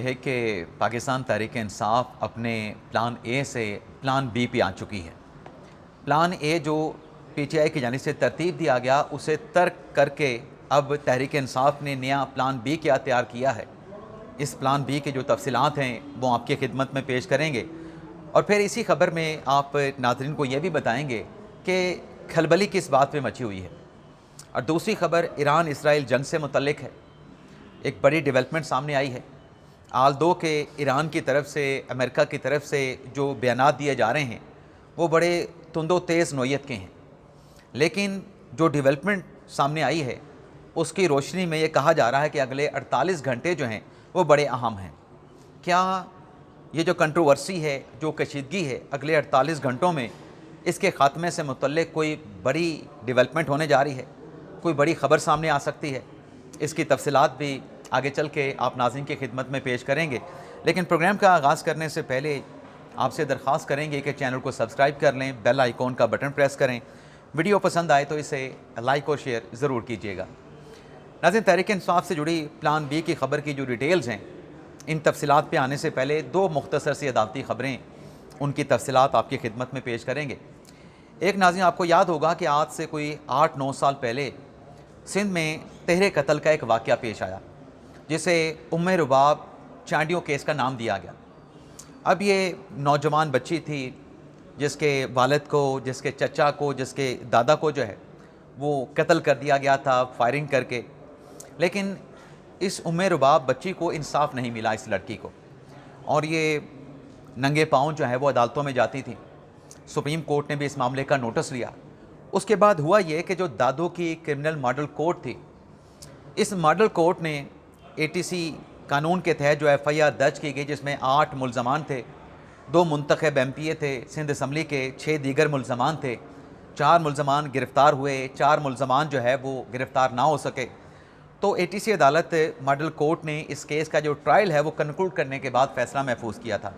ہے کہ پاکستان تحریک انصاف اپنے پلان اے سے پلان بی پہ آ چکی ہے۔ پلان اے جو پی ٹی آئی کی جانب سے ترتیب دیا گیا اسے ترک کر کے اب تحریک انصاف نے نیا پلان بی کیا تیار کیا ہے۔ اس پلان بی کے جو تفصیلات ہیں وہ آپ کی خدمت میں پیش کریں گے، اور پھر اسی خبر میں آپ ناظرین کو یہ بھی بتائیں گے کہ کھلبلی کس بات پہ مچی ہوئی ہے۔ اور دوسری خبر ایران اسرائیل جنگ سے متعلق ہے۔ ایک بڑی ڈیولپمنٹ سامنے آئی ہے، آلدو کہ ایران کی طرف سے امریکہ کی طرف سے جو بیانات دیے جا رہے ہیں وہ بڑے تند و تیز نوعیت کے ہیں، لیکن جو ڈیولپمنٹ سامنے آئی ہے اس کی روشنی میں یہ کہا جا رہا ہے کہ اگلے 48 گھنٹے جو ہیں وہ بڑے اہم ہیں۔ کیا یہ جو کنٹروورسی ہے، جو کشیدگی ہے، اگلے 48 گھنٹوں میں اس کے خاتمے سے متعلق کوئی بڑی ڈیولپمنٹ ہونے جا رہی ہے، کوئی بڑی خبر سامنے آ سکتی ہے؟ اس کی تفصیلات بھی آگے چل کے آپ ناظرین کی خدمت میں پیش کریں گے، لیکن پروگرام کا آغاز کرنے سے پہلے آپ سے درخواست کریں گے کہ چینل کو سبسکرائب کر لیں، بیل آئیکن کا بٹن پریس کریں، ویڈیو پسند آئے تو اسے لائک اور شیئر ضرور کیجیے گا۔ ناظرین، تحریک انصاف سے جڑی پلان بی کی خبر کی جو ڈیٹیلز ہیں، ان تفصیلات پہ آنے سے پہلے دو مختصر سی عدالتی خبریں، ان کی تفصیلات آپ کی خدمت میں پیش کریں گے۔ ایک ناظرین، آپ کو یاد ہوگا کہ آج سے کوئی 8-9 سال پہلے سندھ میں تہر قتل کا ایک واقعہ پیش آیا جسے رباب چانڈیوں کیس کا نام دیا گیا۔ اب یہ نوجوان بچی تھی جس کے والد کو، جس کے چچا کو، جس کے دادا کو جو ہے وہ قتل کر دیا گیا تھا فائرنگ کر کے، لیکن اس رباب بچی کو انصاف نہیں ملا، اس لڑکی کو، اور یہ ننگے پاؤں جو ہے وہ عدالتوں میں جاتی تھی۔ سپریم کورٹ نے بھی اس معاملے کا نوٹس لیا۔ اس کے بعد ہوا یہ کہ جو دادو کی کرمنل ماڈل کورٹ تھی، اس ماڈل کورٹ نے اے ٹی سی قانون کے تحت جو ایف آئی آر درج کی گئی، جس میں 8 ملزمان تھے، 2 منتخب ایم پی اے تھے سندھ اسمبلی کے، 6 دیگر ملزمان تھے، 4 ملزمان گرفتار ہوئے، 4 ملزمان جو ہے وہ گرفتار نہ ہو سکے۔ تو اے ٹی سی عدالت ماڈل کورٹ نے اس کیس کا جو ٹرائل ہے وہ کنکلوڈ کرنے کے بعد فیصلہ محفوظ کیا تھا۔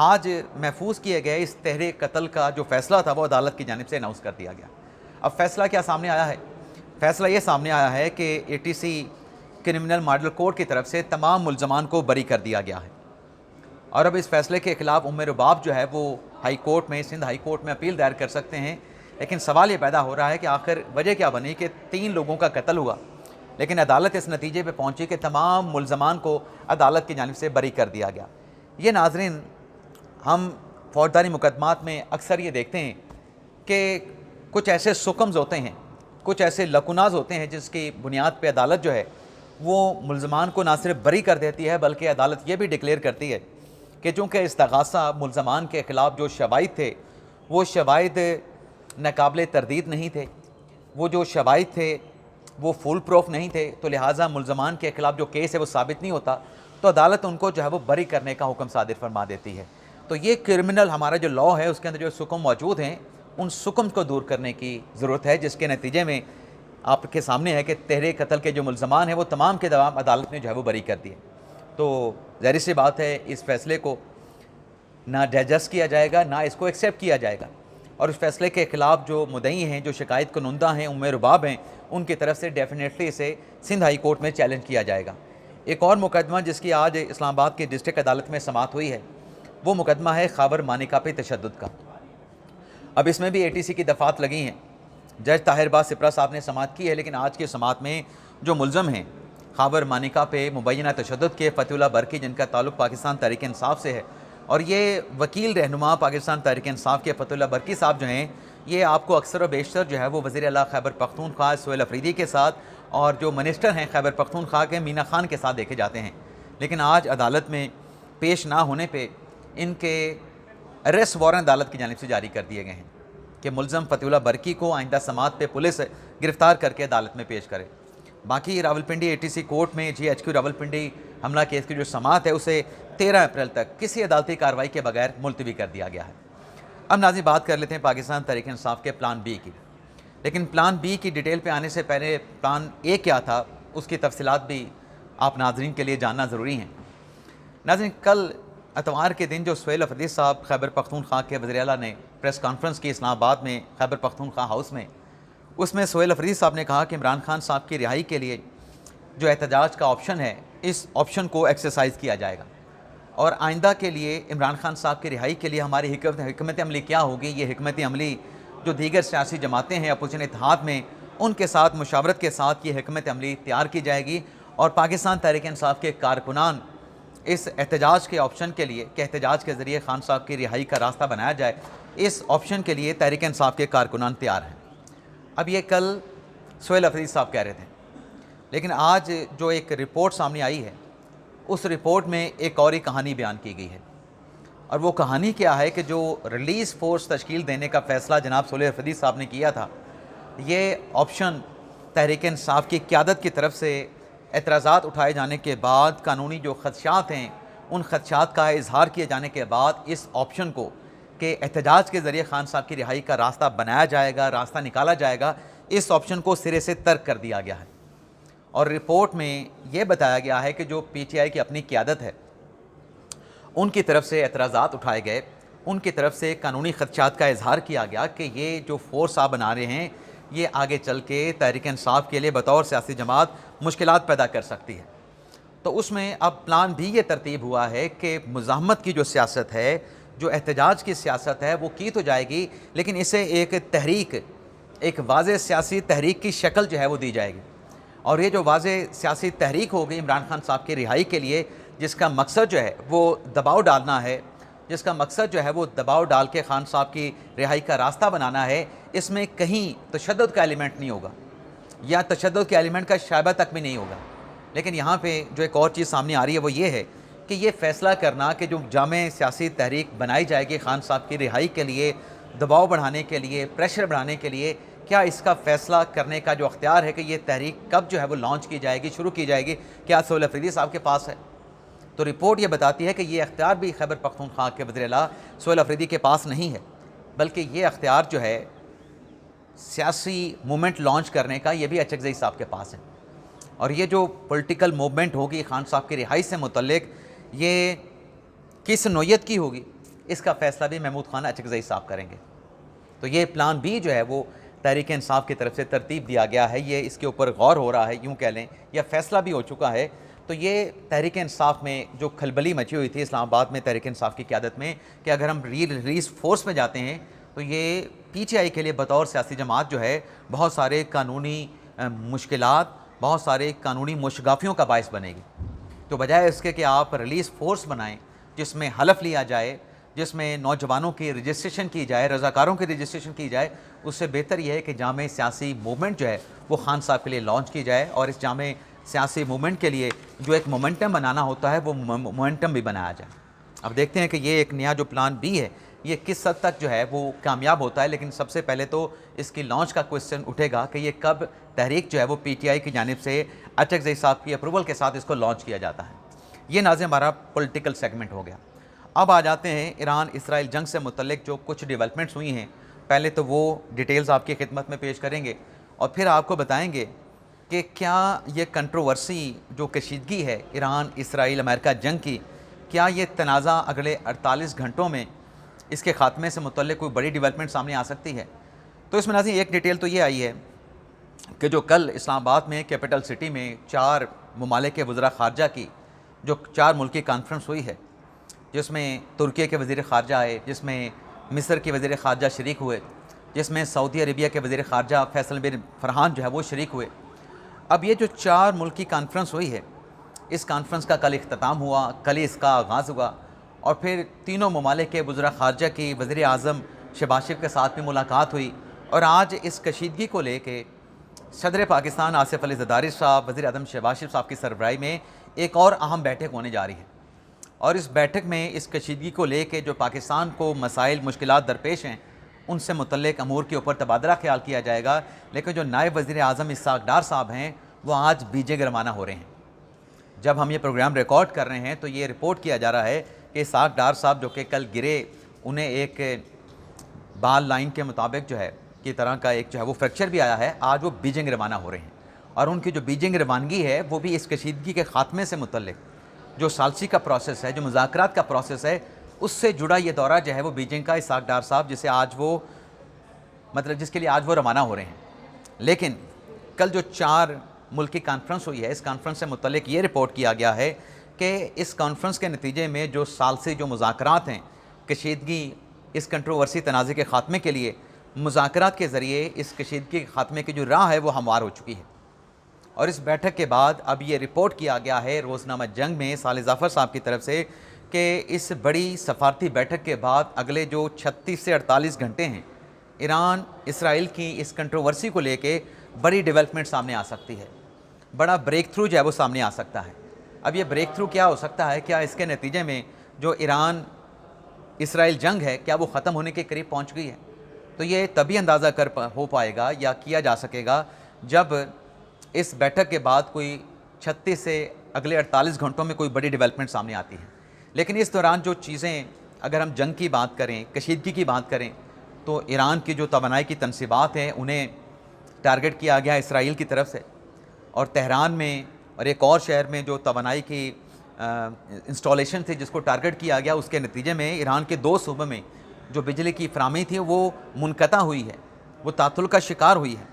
آج محفوظ کیے گئے اس تحریر قتل کا جو فیصلہ تھا وہ عدالت کی جانب سے اناؤنس کر دیا گیا۔ اب فیصلہ کیا سامنے آیا ہے؟ فیصلہ یہ سامنے آیا ہے کہ A T C criminal model court کی طرف سے تمام ملزمان کو بری کر دیا گیا ہے، اور اب اس فیصلے کے خلاف رباب جو ہے وہ ہائی کورٹ میں، سندھ ہائی کورٹ میں اپیل دائر کر سکتے ہیں۔ لیکن سوال یہ پیدا ہو رہا ہے کہ آخر وجہ کیا بنی کہ 3 لوگوں کا قتل ہوا، لیکن عدالت اس نتیجے پہ پہنچی کہ تمام ملزمان کو عدالت کی جانب سے بری کر دیا گیا۔ یہ ناظرین، ہم فوجداری مقدمات میں اکثر یہ دیکھتے ہیں کہ کچھ ایسے سکمز ہوتے ہیں، کچھ ایسے لکوناز ہوتے ہیں جس کی بنیاد پہ عدالت جو ہے وہ ملزمان کو نہ صرف بری کر دیتی ہے بلکہ عدالت یہ بھی ڈکلیئر کرتی ہے کہ چونکہ استغاثہ ملزمان کے خلاف جو شواہد تھے وہ شواہد ناقابل تردید نہیں تھے، وہ جو شواہد تھے وہ فول پروف نہیں تھے، تو لہٰذا ملزمان کے خلاف جو کیس ہے وہ ثابت نہیں ہوتا، تو عدالت ان کو جو ہے وہ بری کرنے کا حکم صادر فرما دیتی ہے۔ تو یہ کرمنل ہمارا جو لاء ہے اس کے اندر جو سکم موجود ہیں، ان سکم کو دور کرنے کی ضرورت ہے، جس کے نتیجے میں آپ کے سامنے ہے کہ تحریر قتل کے جو ملزمان ہیں وہ تمام کے تمام عدالت نے جو ہے وہ بری کر دیے۔ تو ظاہر سی بات ہے اس فیصلے کو نہ ڈائجسٹ کیا جائے گا، نہ اس کو ایکسیپٹ کیا جائے گا، اور اس فیصلے کے خلاف جو مدعی ہیں، جو شکایت کنندہ ہیں، رباب ہیں، ان کی طرف سے ڈیفینیٹلی اسے سندھ ہائی کورٹ میں چیلنج کیا جائے گا۔ ایک اور مقدمہ جس کی آج اسلام آباد کی ڈسٹرکٹ عدالت میں سماعت ہوئی ہے، وہ مقدمہ ہے خاور مانیکا پہ تشدد کا۔ اب اس میں بھی اے ٹی سی کی دفعات لگی ہیں، جج طاہر باز سپرا صاحب نے سماعت کی ہے، لیکن آج کی سماعت میں جو ملزم ہیں خاور مانیکا پہ مبینہ تشدد کے، فتح اللہ برقی، جن کا تعلق پاکستان تحریک انصاف سے ہے، اور یہ وکیل رہنما پاکستان تحریک انصاف کے فتح اللہ برقی صاحب جو ہیں، یہ آپ کو اکثر و بیشتر جو ہے وہ وزیر اعلیٰ خیبر پختونخوا سہیل افریدی کے ساتھ، اور جو منسٹر ہیں خیبر پختونخوا کے مینا خان کے ساتھ دیکھے جاتے ہیں، لیکن آج عدالت میں پیش نہ ہونے پہ ان کے اریسٹ وارنٹ عدالت کی جانب سے جاری کر دیے گئے ہیں کہ ملزم فتح اللہ برقی کو آئندہ سماعت پہ پولیس گرفتار کر کے عدالت میں پیش کرے۔ باقی Rawalpindi A T C court میں جی ایچ کیو راولپنڈی حملہ کیس کی جو سماعت ہے اسے 13 اپریل تک کسی عدالتی کارروائی کے بغیر ملتوی کر دیا گیا ہے۔ اب ناظرین، بات کر لیتے ہیں پاکستان تحریک انصاف کے پلان بی کی، لیکن پلان بی کی ڈیٹیل پہ آنے سے پہلے پلان اے کیا تھا اس کی تفصیلات بھی آپ ناظرین کے لیے جاننا ضروری ہیں۔ ناظرین، کل اتوار کے دن جو سہیل افریدی صاحب خیبر پختونخوا کے وزیر اعلیٰ نے پریس کانفرنس کی اسلام آباد میں خیبر پختونخوا ہاؤس میں، اس میں سہیل افریدی صاحب نے کہا کہ عمران خان صاحب کی رہائی کے لیے جو احتجاج کا آپشن ہے اس آپشن کو ایکسرسائز کیا جائے گا، اور آئندہ کے لیے عمران خان صاحب کی رہائی کے لیے ہماری حکمت عملی کیا ہوگی، یہ حکمت عملی جو دیگر سیاسی جماعتیں ہیں اپوزیشن اتحاد میں، ان کے ساتھ مشاورت کے ساتھ یہ حکمت عملی تیار کی جائے گی، اور پاکستان تحریک انصاف کے کارکنان اس احتجاج کے آپشن کے لیے کہ احتجاج کے ذریعے خان صاحب کی رہائی کا راستہ بنایا جائے، اس آپشن کے لیے تحریک انصاف کے کارکنان تیار ہیں۔ اب یہ کل سہیل افریدی صاحب کہہ رہے تھے، لیکن آج جو ایک رپورٹ سامنے آئی ہے اس رپورٹ میں ایک اور ہی کہانی بیان کی گئی ہے، اور وہ کہانی کیا ہے کہ جو ریلیز فورس تشکیل دینے کا فیصلہ جناب سہیل افریدی صاحب نے کیا تھا، یہ آپشن تحریک انصاف کی قیادت کی طرف سے اعتراضات اٹھائے جانے کے بعد، قانونی جو خدشات ہیں ان خدشات کا اظہار کیے جانے کے بعد اس آپشن کو کہ احتجاج کے ذریعے خان صاحب کی رہائی کا راستہ بنایا جائے گا، راستہ نکالا جائے گا، اس آپشن کو سرے سے ترک کر دیا گیا ہے۔ اور رپورٹ میں یہ بتایا گیا ہے کہ جو پی ٹی آئی کی اپنی قیادت ہے ان کی طرف سے اعتراضات اٹھائے گئے، ان کی طرف سے قانونی خدشات کا اظہار کیا گیا کہ یہ جو فورس آپ بنا رہے ہیں یہ آگے چل کے تحریک انصاف کے لیے بطور سیاسی جماعت مشکلات پیدا کر سکتی ہے۔ تو اس میں اب پلان بھی یہ ترتیب ہوا ہے کہ مزاحمت کی جو سیاست ہے، جو احتجاج کی سیاست ہے وہ کی تو جائے گی، لیکن اسے ایک تحریک، ایک واضح سیاسی تحریک کی شکل جو ہے وہ دی جائے گی، اور یہ جو واضح سیاسی تحریک ہوگی عمران خان صاحب کی رہائی کے لیے، جس کا مقصد جو ہے وہ دباؤ ڈالنا ہے، جس کا مقصد جو ہے وہ دباؤ ڈال کے خان صاحب کی رہائی کا راستہ بنانا ہے، اس میں کہیں تشدد کا ایلیمنٹ نہیں ہوگا، یا تشدد کے ایلیمنٹ کا شائبہ تک بھی نہیں ہوگا۔ لیکن یہاں پہ جو ایک اور چیز سامنے آ رہی ہے وہ یہ ہے کہ یہ فیصلہ کرنا کہ جو جامع سیاسی تحریک بنائی جائے گی خان صاحب کی رہائی کے لیے، دباؤ بڑھانے کے لیے، پریشر بڑھانے کے لیے، کیا اس کا فیصلہ کرنے کا جو اختیار ہے کہ یہ تحریک کب جو ہے وہ لانچ کی جائے گی، شروع کی جائے گی، کیا سہیل افریدی صاحب کے پاس ہے؟ تو رپورٹ یہ بتاتی ہے کہ یہ اختیار بھی خیبر پختونخوا کے وزیر اعلیٰ سہیل افریدی کے پاس نہیں ہے، بلکہ یہ اختیار جو ہے سیاسی مومنٹ لانچ کرنے کا یہ بھی اچکزئی صاحب کے پاس ہے، اور یہ جو پولیٹیکل موومنٹ ہوگی خان صاحب کی رہائی سے متعلق، یہ کس نوعیت کی ہوگی، اس کا فیصلہ بھی محمود خان اچکزئی صاحب کریں گے۔ تو یہ پلان بھی جو ہے وہ تحریک انصاف کی طرف سے ترتیب دیا گیا ہے، یہ اس کے اوپر غور ہو رہا ہے، یوں کہہ لیں، یا فیصلہ بھی ہو چکا ہے۔ تو یہ تحریک انصاف میں جو کھلبلی مچی ہوئی تھی اسلام آباد میں تحریک انصاف کی قیادت میں کہ اگر ہم ریلیز فورس میں جاتے ہیں تو یہ پی ٹی آئی کے لیے بطور سیاسی جماعت جو ہے بہت سارے قانونی مشکلات، بہت سارے قانونی مشگافیوں کا باعث بنے گی۔ تو بجائے اس کے کہ آپ ریلیز فورس بنائیں جس میں حلف لیا جائے، جس میں نوجوانوں کی رجسٹریشن کی جائے، رضاکاروں کی رجسٹریشن کی جائے، اس سے بہتر یہ ہے کہ جامع سیاسی موومنٹ جو ہے وہ خان صاحب کے لیے لانچ کی جائے، اور اس جامع سیاسی موومنٹ کے لیے جو ایک مومنٹم بنانا ہوتا ہے وہ مومنٹم بھی بنایا جائے۔ اب دیکھتے ہیں کہ یہ ایک نیا جو پلان بھی ہے یہ کس حد تک جو ہے وہ کامیاب ہوتا ہے، لیکن سب سے پہلے تو اس کی لانچ کا کوسچن اٹھے گا کہ یہ کب تحریک جو ہے وہ پی ٹی آئی کی جانب سے اچکزئی صاحب کی اپروول کے ساتھ اس کو لانچ کیا جاتا ہے۔ یہ ناظرین ہمارا پولیٹیکل سیگمنٹ ہو گیا۔ اب آ جاتے ہیں ایران اسرائیل جنگ سے متعلق جو کچھ ڈیولپمنٹس ہوئی ہیں، پہلے تو وہ ڈیٹیلز آپ کی خدمت میں پیش کریں گے، اور پھر آپ کو بتائیں گے کہ کیا یہ کنٹروورسی جو کشیدگی ہے ایران اسرائیل امریکہ جنگ کی، کیا یہ تنازع اگلے 48 گھنٹوں میں اس کے خاتمے سے متعلق کوئی بڑی ڈیولپمنٹ سامنے آ سکتی ہے؟ تو اس میں ناظرین ایک ڈیٹیل تو یہ آئی ہے کہ جو کل اسلام آباد میں کیپٹل سٹی میں 4 ممالک کے وزراء خارجہ کی جو 4 ملکی کانفرنس ہوئی ہے، جس میں ترکی کے وزیر خارجہ آئے، جس میں مصر کے وزیر خارجہ شریک ہوئے، جس میں سعودی عربیہ کے وزیر خارجہ فیصل بن فرحان جو ہے وہ شریک ہوئے۔ اب یہ جو 4 ملکی کانفرنس ہوئی ہے، اس کانفرنس کا کل اختتام ہوا، کل ہی اس کا آغاز ہوا، اور پھر تینوں ممالک کے وزراء خارجہ کی وزیر اعظم شہباز شریف کے ساتھ بھی ملاقات ہوئی، اور آج اس کشیدگی کو لے کے صدر پاکستان آصف علی زرداری صاحب، وزیر اعظم شہباز شریف صاحب کی سربراہی میں ایک اور اہم بیٹھک ہونے جا رہی ہے، اور اس بیٹھک میں اس کشیدگی کو لے کے جو پاکستان کو مسائل مشکلات درپیش ہیں ان سے متعلق امور کے اوپر تبادلہ خیال کیا جائے گا۔ لیکن جو نائب وزیر اعظم اسحاق ڈار صاحب ہیں وہ آج بیجنگ روانہ ہو رہے ہیں۔ جب ہم یہ پروگرام ریکارڈ کر رہے ہیں تو یہ رپورٹ کیا جا رہا ہے کہ اسحاق ڈار صاحب جو کہ کل گرے، انہیں ایک بال لائن کے مطابق جو ہے کی طرح کا ایک جو ہے وہ فریکچر بھی آیا ہے، آج وہ بیجنگ روانہ ہو رہے ہیں، اور ان کی جو بیجنگ روانگی ہے وہ بھی اس کشیدگی کے خاتمے سے متعلق جو ثالثی کا پروسیس ہے، جو مذاکرات کا پروسیس ہے، اس سے جڑا یہ دورہ جو ہے وہ بیجنگ کا اسحاق ڈار صاحب جسے آج وہ جس کے لیے آج وہ روانہ ہو رہے ہیں۔ لیکن کل جو 4 ملکی کانفرنس ہوئی ہے، اس کانفرنس سے متعلق یہ رپورٹ کیا گیا ہے کہ اس کانفرنس کے نتیجے میں جو ثالثی جو مذاکرات ہیں کشیدگی اس کنٹروورسی تنازع کے خاتمے کے لیے، مذاکرات کے ذریعے اس کشیدگی کے خاتمے کی جو راہ ہے وہ ہموار ہو چکی ہے۔ اور اس بیٹھک کے بعد اب یہ رپورٹ کیا گیا ہے روزنامہ جنگ میں صالح ظفر صاحب کی طرف سے کہ اس بڑی سفارتی بیٹھک کے بعد اگلے جو 36 سے 48 گھنٹے ہیں، ایران اسرائیل کی اس کنٹروورسی کو لے کے بڑی ڈیولپمنٹ سامنے آ سکتی ہے، بڑا بریک تھرو جو ہے وہ سامنے آ سکتا ہے۔ اب یہ بریک تھرو کیا ہو سکتا ہے؟ کیا اس کے نتیجے میں جو ایران اسرائیل جنگ ہے کیا وہ ختم ہونے کے قریب پہنچ گئی ہے؟ تو یہ تبھی اندازہ ہو پائے گا یا کیا جا سکے گا جب اس بیٹھک کے بعد کوئی 36 سے اگلے 48 گھنٹوں میں کوئی بڑی ڈیولپمنٹ سامنے آتی ہے۔ لیکن اس دوران جو چیزیں، اگر ہم جنگ کی بات کریں، کشیدگی کی بات کریں، تو ایران کی جو توانائی کی تنصیبات ہیں انہیں ٹارگٹ کیا گیا اسرائیل کی طرف سے، اور تہران میں اور ایک اور شہر میں جو توانائی کی انسٹالیشن تھی جس کو ٹارگٹ کیا گیا، اس کے نتیجے میں ایران کے 2 صوبوں میں جو بجلی کی فراہمی تھی وہ منقطع ہوئی ہے، وہ تعطل کا شکار ہوئی ہے۔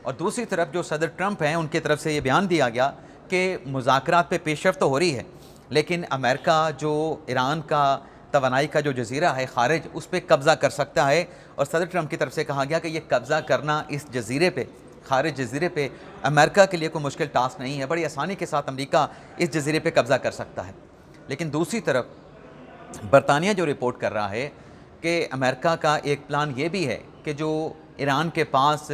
اور دوسری طرف جو صدر ٹرمپ ہیں ان کی طرف سے یہ بیان دیا گیا کہ مذاکرات پہ پیش رفت تو ہو رہی ہے، لیکن امریکہ جو ایران کا توانائی کا جو جزیرہ ہے خارج، اس پہ قبضہ کر سکتا ہے، اور صدر ٹرمپ کی طرف سے کہا گیا کہ یہ قبضہ کرنا اس جزیرے پہ، خارج جزیرے پہ، امریکہ کے لیے کوئی مشکل ٹاسک نہیں ہے، بڑی آسانی کے ساتھ امریکہ اس جزیرے پہ قبضہ کر سکتا ہے۔ لیکن دوسری طرف برطانیہ جو رپورٹ کر رہا ہے کہ امریکہ کا ایک پلان یہ بھی ہے کہ جو ایران کے پاس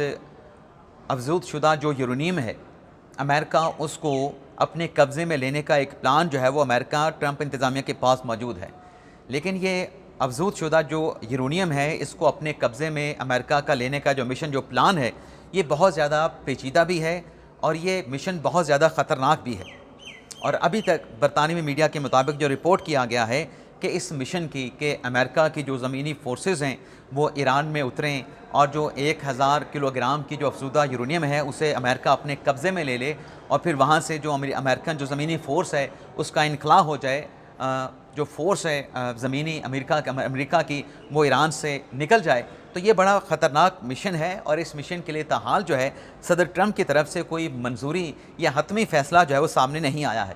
افزود شدہ جو یورینیم ہے، امریکہ اس کو اپنے قبضے میں لینے کا ایک پلان جو ہے وہ امریکہ ٹرمپ انتظامیہ کے پاس موجود ہے۔ لیکن یہ افزود شدہ جو یورینیم ہے اس کو اپنے قبضے میں امریکہ کا لینے کا جو مشن، جو پلان ہے، یہ بہت زیادہ پیچیدہ بھی ہے اور یہ مشن بہت زیادہ خطرناک بھی ہے۔ اور ابھی تک برطانوی میڈیا کے مطابق جو رپورٹ کیا گیا ہے کہ اس مشن کی کہ امریکہ کی جو زمینی فورسز ہیں وہ ایران میں اتریں اور جو 1000 کلو گرام کی جو افزودہ یورینیم ہے اسے امریکہ اپنے قبضے میں لے لے، اور پھر وہاں سے جو امریکن جو زمینی فورس ہے اس کا انخلاء ہو جائے، جو فورس ہے زمینی امریکہ کی وہ ایران سے نکل جائے۔ تو یہ بڑا خطرناک مشن ہے، اور اس مشن کے لیے تاحال جو ہے صدر ٹرمپ کی طرف سے کوئی منظوری یا حتمی فیصلہ جو ہے وہ سامنے نہیں آیا ہے۔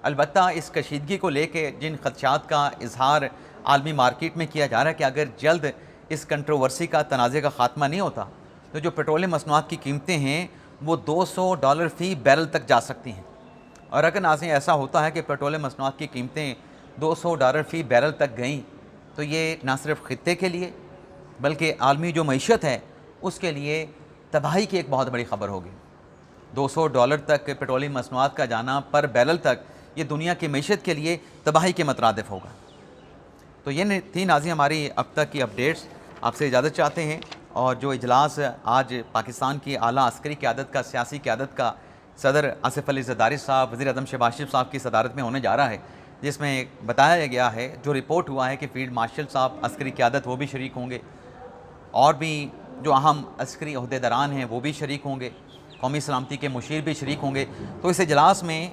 البتہ اس کشیدگی کو لے کے جن خدشات کا اظہار عالمی مارکیٹ میں کیا جا رہا ہے کہ اگر جلد اس کنٹروورسی کا تنازع کا خاتمہ نہیں ہوتا تو جو پیٹرولیم مصنوعات کی قیمتیں ہیں وہ $200 فی بیرل تک جا سکتی ہیں، اور اگر ناظرین ایسا ہوتا ہے کہ پیٹرولیم مصنوعات کی قیمتیں $200 فی بیرل تک گئیں تو یہ نہ صرف خطے کے لیے بلکہ عالمی جو معیشت ہے اس کے لیے تباہی کی ایک بہت بڑی خبر ہوگی۔ $200 تک پیٹرولیم مصنوعات کا جانا پر بیرل تک یہ دنیا کی معیشت کے لیے تباہی کے مترادف ہوگا۔ تو یہ تھی ناظرین ہماری اب تک کی اپڈیٹس۔ آپ سے اجازت چاہتے ہیں، اور جو اجلاس آج پاکستان کی اعلیٰ عسکری قیادت کا، سیاسی قیادت کا، صدر آصف علی زرداری صاحب، وزیر اعظم شہباز شریف صاحب کی صدارت میں ہونے جا رہا ہے، جس میں بتایا گیا ہے، جو رپورٹ ہوا ہے کہ فیلڈ مارشل صاحب عسکری قیادت وہ بھی شریک ہوں گے، اور بھی جو اہم عسکری عہدیداران ہیں وہ بھی شریک ہوں گے، قومی سلامتی کے مشیر بھی شریک ہوں گے۔ تو اس اجلاس میں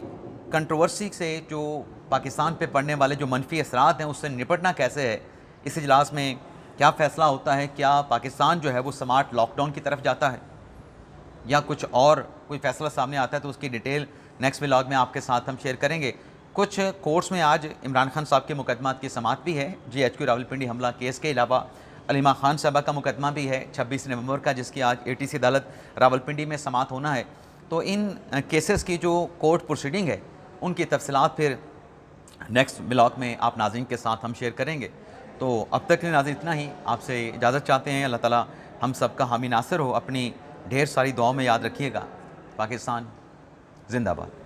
کنٹروورسی سے جو پاکستان پہ پڑنے والے جو منفی اثرات ہیں اس سے نپٹنا کیسے ہے، اس اجلاس میں کیا فیصلہ ہوتا ہے، کیا پاکستان جو ہے وہ سمارٹ لاک ڈاؤن کی طرف جاتا ہے یا کچھ اور کوئی فیصلہ سامنے آتا ہے، تو اس کی ڈیٹیل نیکسٹ ولاگ میں آپ کے ساتھ ہم شیئر کریں گے۔ کچھ کورٹس میں آج عمران خان صاحب کے مقدمات کی سماعت بھی ہے، GHQ راولپنڈی حملہ کیس کے علاوہ علیمہ خان صاحبہ کا مقدمہ بھی ہے 26 نومبر کا، جس کی آج ATC عدالت راولپنڈی میں سماعت ہونا ہے۔ تو ان کیسز کی جو کورٹ پروسیڈنگ ہے ان کی تفصیلات پھر نیکسٹ ولاگ میں آپ ناظرین کے ساتھ ہم شیئر کریں گے۔ تو اب تک کے ناظرین اتنا ہی، آپ سے اجازت چاہتے ہیں۔ اللہ تعالیٰ ہم سب کا حامی ناصر ہو۔ اپنی ڈھیر ساری دعاؤں میں یاد رکھیے گا۔ پاکستان زندہ باد۔